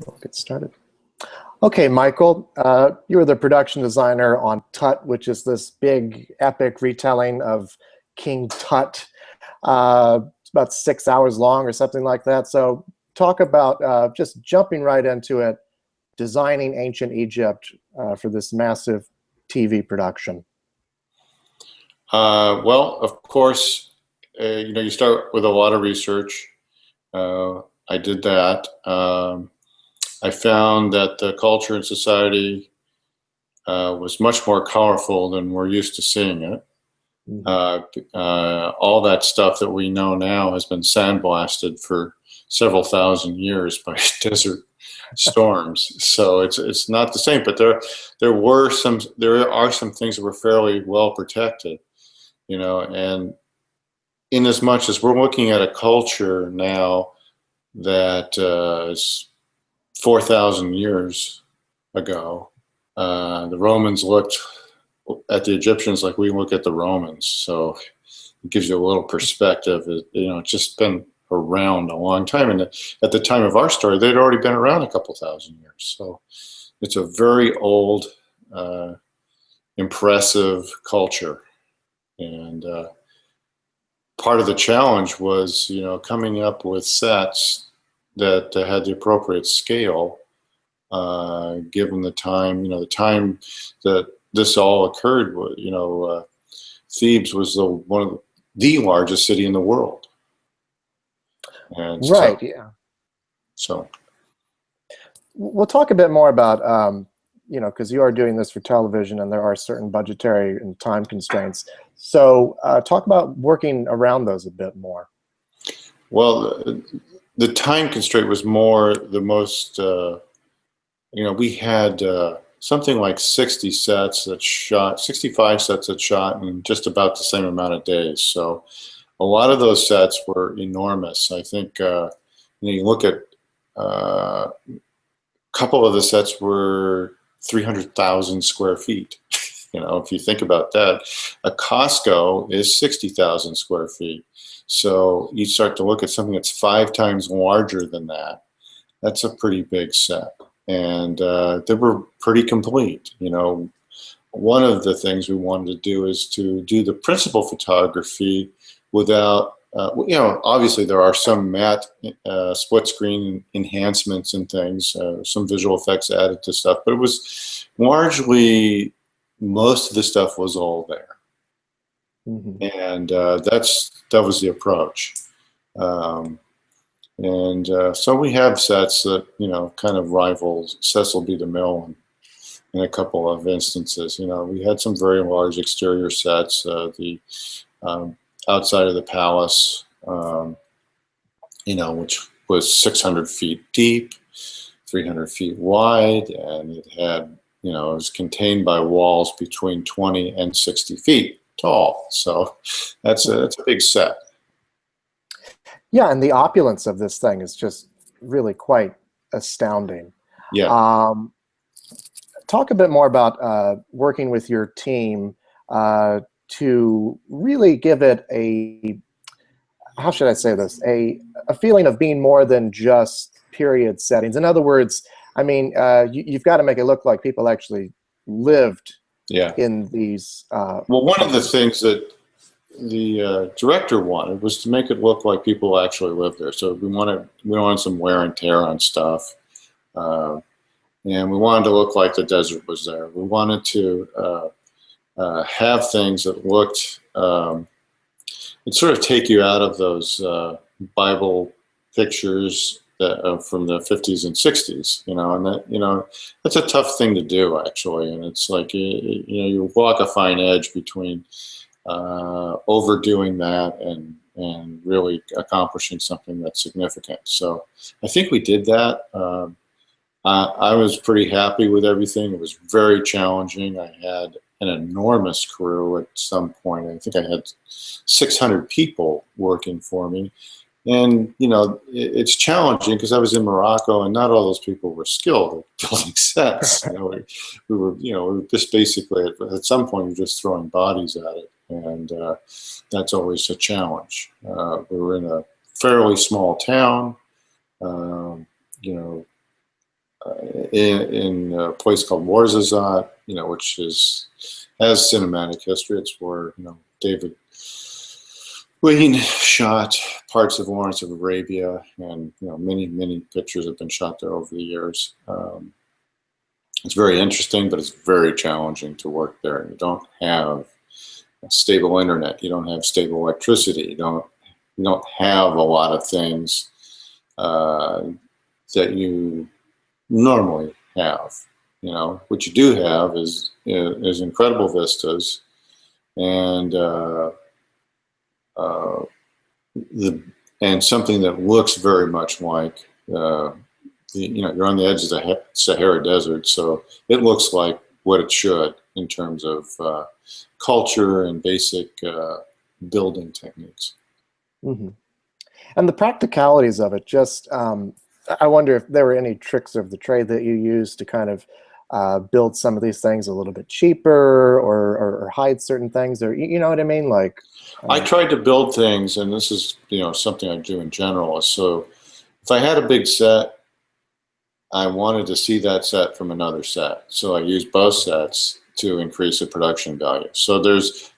We'll get started. Okay, Michael, you were the production designer on Tut, which is this big, epic retelling of King Tut. It's about 6 hours long or something like that. So talk about just jumping right into it, designing ancient Egypt for this massive TV production. Well, of course, you start with a lot of research. I did that. I found that the culture and society was much more colorful than we're used to seeing it. All that stuff that we know now has been sandblasted for several thousand years by desert storms. So it's not the same. But there are some things that were fairly well protected, and in as much as we're looking at a culture now that is 4,000 years ago, the Romans looked at the Egyptians like we look at the Romans. So it gives you a little perspective. It's just been around a long time. And at the time of our story, they'd already been around a couple thousand years. So it's a very old, impressive culture. And part of the challenge was, coming up with sets that had the appropriate scale, given the time. The time that this all occurred, Thebes was one of the largest city in the world. And right. Yeah. So we'll talk a bit more about, because you are doing this for television and there are certain budgetary and time constraints. So talk about working around those a bit more. Well, the time constraint was more the most, we had something like 65 sets that shot in just about the same amount of days. So a lot of those sets were enormous. I think, you look at a couple of the sets were 300,000 square feet. If you think about that, a Costco is 60,000 square feet. So you start to look at something that's 5 times larger than that. That's a pretty big set. And they were pretty complete. One of the things we wanted to do is to do the principal photography without, obviously there are some matte split screen enhancements and things, some visual effects added to stuff, but it was largely, most of the stuff was all there. And that was the approach. So we have sets that, kind of rival Cecil B. DeMille in a couple of instances. We had some very large exterior sets, the outside of the palace, which was 600 feet deep, 300 feet wide, and it had, it was contained by walls between 20 and 60 feet tall. So that's a big set. Yeah, and the opulence of this thing is just really quite astounding. Yeah. Talk a bit more about working with your team to really give it how should I say this, a feeling of being more than just period settings. In other words, I mean, you've got to make it look like people actually lived in these. Well, one of the things that the director wanted was to make it look like people actually lived there. So we wanted some wear and tear on stuff, and we wanted to look like the desert was there. We wanted to have things that looked. It sort of take you out of those Bible pictures from the 50s and 60s, and that, that's a tough thing to do actually. And it's like, you walk a fine edge between overdoing that and really accomplishing something that's significant. So I think we did that. I was pretty happy with everything. It was very challenging. I had an enormous crew at some point. I think I had 600 people working for me. And, it's challenging because I was in Morocco and not all those people were skilled at building sets. We were just basically, at some point, we were just throwing bodies at it. And that's always a challenge. We were in a fairly small town. in a place called Warzazat, which has cinematic history. It's where David Lean shot parts of Lawrence of Arabia, and many pictures have been shot there over the years. It's very interesting, but it's very challenging to work there. You don't have a stable internet. You don't have stable electricity. You don't have a lot of things that you normally have. What you do have is incredible vistas, and and something that looks very much like you're on the edge of the Sahara Desert, so it looks like what it should in terms of culture and basic building techniques. Mm-hmm. And the practicalities of it, just I wonder if there were any tricks of the trade that you used to kind of build some of these things a little bit cheaper, or hide certain things, or you know what I mean? Like, I tried to build things, and this is something I do in general. So if I had a big set, I wanted to see that set from another set, so I used both sets to increase the production value. So there's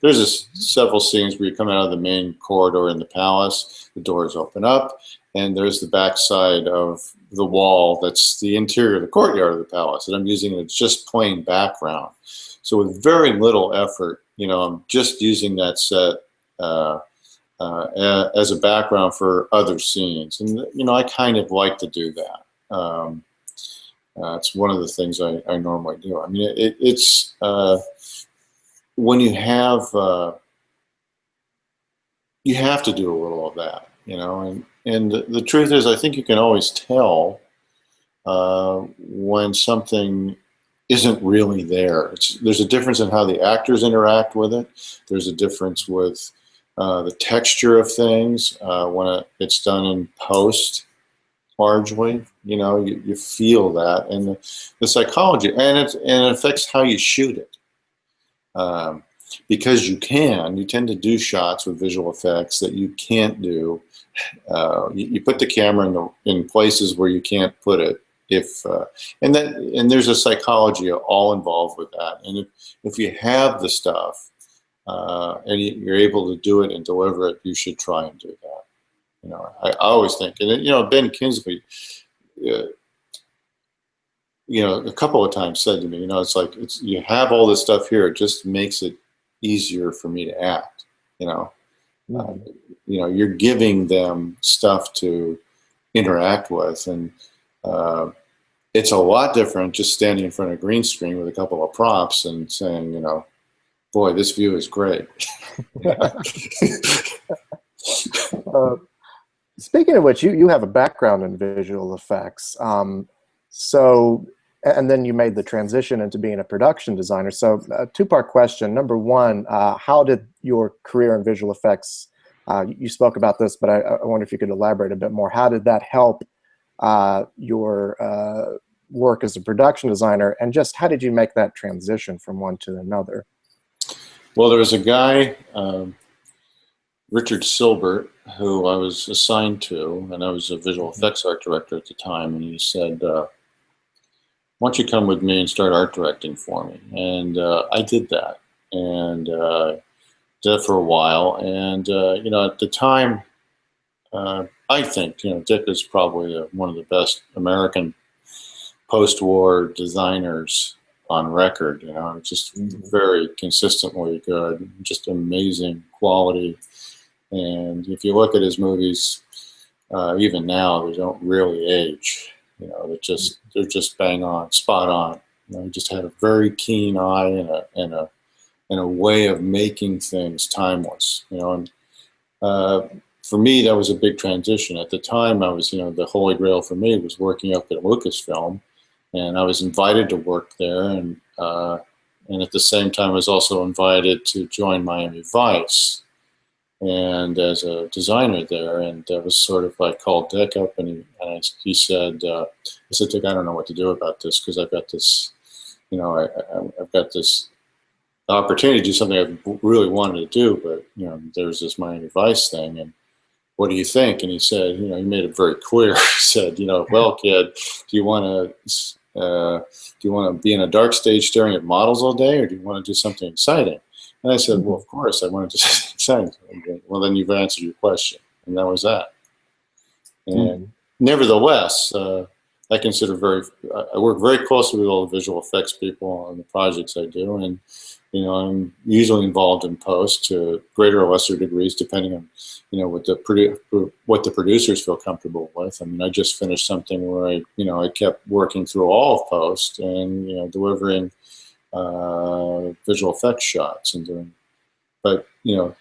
several scenes where you come out of the main corridor in the palace, the doors open up, and there's the backside of the wall that's the interior of the courtyard of the palace, and I'm using it as just plain background. So with very little effort, I'm just using that set as a background for other scenes, and I kind of like to do that. It's one of the things I normally do. I mean, it's when you have to do a little of that, and the truth is, I think you can always tell when something isn't really there. There's a difference in how the actors interact with it. There's a difference with the texture of things when it's done in post. Largely, you feel that, and the psychology, and it affects how you shoot it. Because you tend to do shots with visual effects that you can't do. You put the camera in places where you can't put it. And there's a psychology all involved with that. And if you have the stuff and you're able to do it and deliver it, you should try and do that. I always think, and Ben Kingsley, a couple of times said to me, it's like you have all this stuff here, it just makes it easier for me to act. You're giving them stuff to interact with, and it's a lot different just standing in front of a green screen with a couple of props and saying, boy, this view is great. Speaking of which, you have a background in visual effects. So, and then you made the transition into being a production designer. So, two-part question. Number one, how did your career in visual effects, you spoke about this, but I wonder if you could elaborate a bit more. How did that help your work as a production designer? And just how did you make that transition from one to another? Well, there was a guy, Richard Silbert, who I was assigned to, and I was a visual effects art director at the time, and he said, why don't you come with me and start art directing for me? And I did that, and did it for a while, and at the time, I think Dick is probably one of the best American post-war designers on record. Just very consistently good, just amazing quality. And if you look at his movies, even now, they don't really age. They're just bang on, spot on. He just had a very keen eye and a way of making things timeless. And for me, that was a big transition. At the time, I was, the holy grail for me was working up at Lucasfilm, and I was invited to work there, and at the same time, I was also invited to join Miami Vice. And as a designer there, and that was sort of, I called Dick up, and he said, I said, Dick, I don't know what to do about this, because I've got this, I've got this opportunity to do something I really wanted to do, but there's this Miami Vice thing, and what do you think? And he said, he made it very clear. He said, well, kid, do you want to be in a dark stage staring at models all day, or do you want to do something exciting? And I said, well, of course, I want to do something exciting. Well, then you've answered your question, and that was that. And nevertheless, I work very closely with all the visual effects people on the projects I do, and I'm usually involved in post to greater or lesser degrees, depending on what the producers feel comfortable with. I mean, I just finished something where I kept working through all of post and delivering visual effects shots and doing. But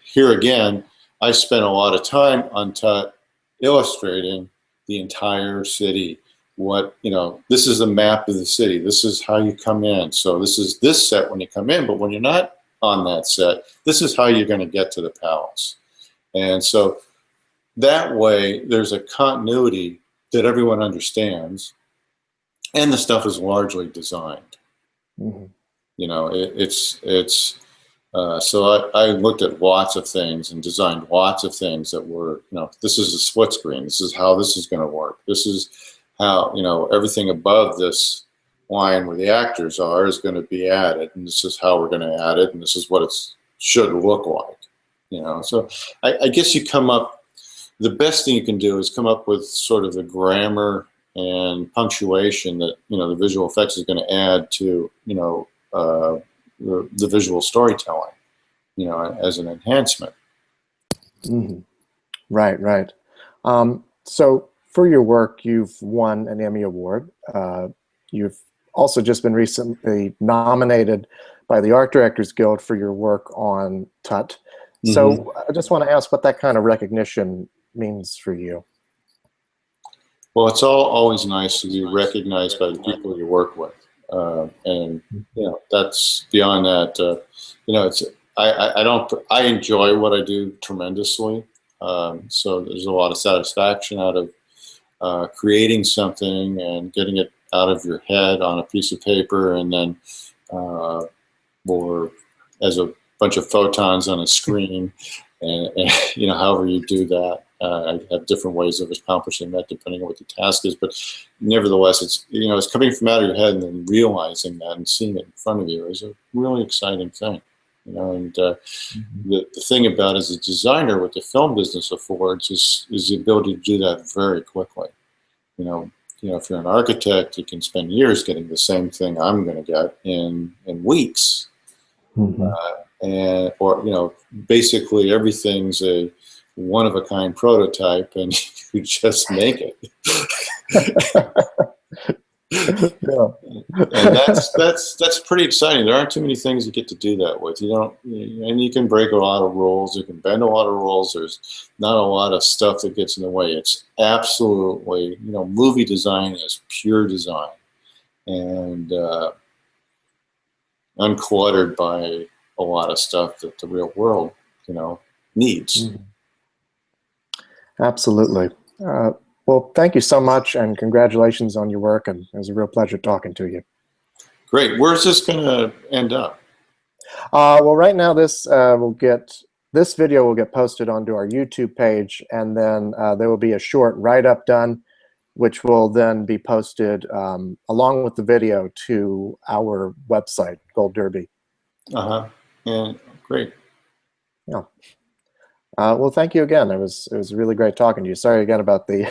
here again, I spent a lot of time on Tut illustrating the entire city. This is a map of the city. This is how you come in. So this is this set when you come in, but when you're not on that set, this is how you're going to get to the palace. And so that way there's a continuity that everyone understands, and the stuff is largely designed. So I looked at lots of things and designed lots of things that were, this is a split screen. This is how this is going to work. This is how, everything above this line where the actors are is going to be added, and this is how we're going to add it, and this is what it should look like. So I guess you come up, the best thing you can do is come up with sort of the grammar and punctuation that, the visual effects is going to add to, the visual storytelling, as an enhancement. Right. So for your work, you've won an Emmy Award. You've also just been recently nominated by the Art Directors Guild for your work on Tut. So I just want to ask what that kind of recognition means for you. Well, it's always nice to be recognized by the people you work with. And that's beyond that. I enjoy what I do tremendously. So there's a lot of satisfaction out of creating something and getting it out of your head on a piece of paper, and then or as a bunch of photons on a screen, and however you do that. I have different ways of accomplishing that depending on what the task is, but nevertheless, it's coming from out of your head and then realizing that and seeing it in front of you is a really exciting thing. And the thing about as a designer, what the film business affords is the ability to do that very quickly. If you're an architect, you can spend years getting the same thing I'm going to get in weeks, or basically everything's a one-of-a-kind prototype, and you just make it. And that's pretty exciting. There aren't too many things you get to do that with. And you can break a lot of rules. You can bend a lot of rules. There's not a lot of stuff that gets in the way. It's absolutely, movie design is pure design, and uncluttered by a lot of stuff that the real world, needs. Absolutely. Well, thank you so much, and congratulations on your work, and it was a real pleasure talking to you. Great. Where's this going to end up? Well, right now this video will get posted onto our YouTube page, and then there will be a short write-up done, which will then be posted along with the video to our website, Gold Derby. Yeah, great. Yeah. Well, thank you again. It was really great talking to you. Sorry again about the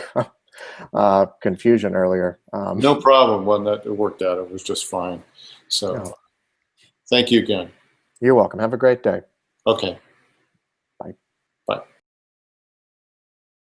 confusion earlier. No problem. Well, that it worked out. It was just fine. So, thank you again. You're welcome. Have a great day. Okay.